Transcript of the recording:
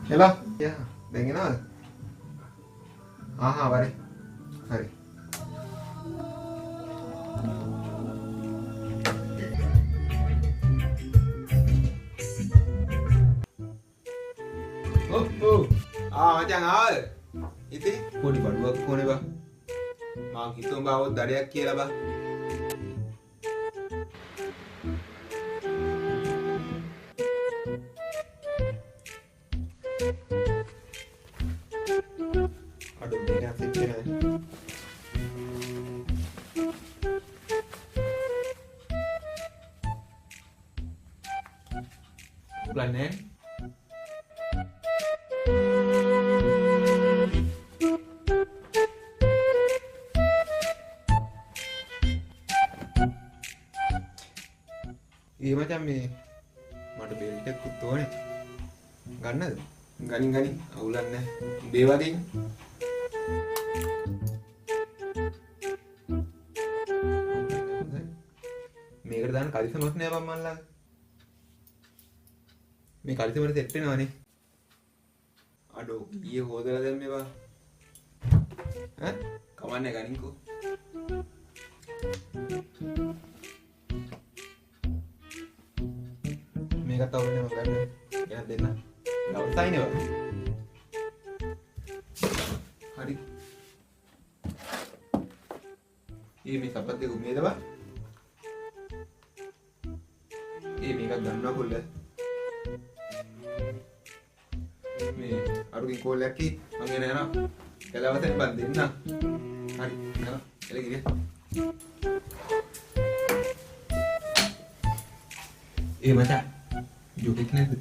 Hello. Ya, dengan apa? Aha, mari. Hari. Oh. Macam apa? Itu kau di bawah kau ni bah. Mak itu bawa dari akhi lah bah. Aduh, ini apa sih ni? Bulan ni. Iya macam ni. Mada belt එක කුත්තෝනේ. ගන්නද? ගනින් අවුලක් නැහැ. උඹේ වගේ. මේකට දාන්න කලිසමක් නෑ බං මල්ලා. මේ කලිසමට සෙට් වෙනවනේ. අඩෝ ඊයේ හොදලා දැම්මේ බං. ඈ? කවන්නේ ගනින්කෝ. මේකත් අවුලනේ මම ගන්න. ගෙනත් දෙන්න. අවසයිනේ බං. හරි. මේ කපත් දෙක උමේද බං? මේකක් ගන්නවා කොල්ල. මේ අරුකින් කෝල් එකක් කි මම එන යනවා. කලාවතෙන් බන් දෙන්න. හරි යනවා. එළ ගිරිය. මචං ජොකෙක් නැද්ද?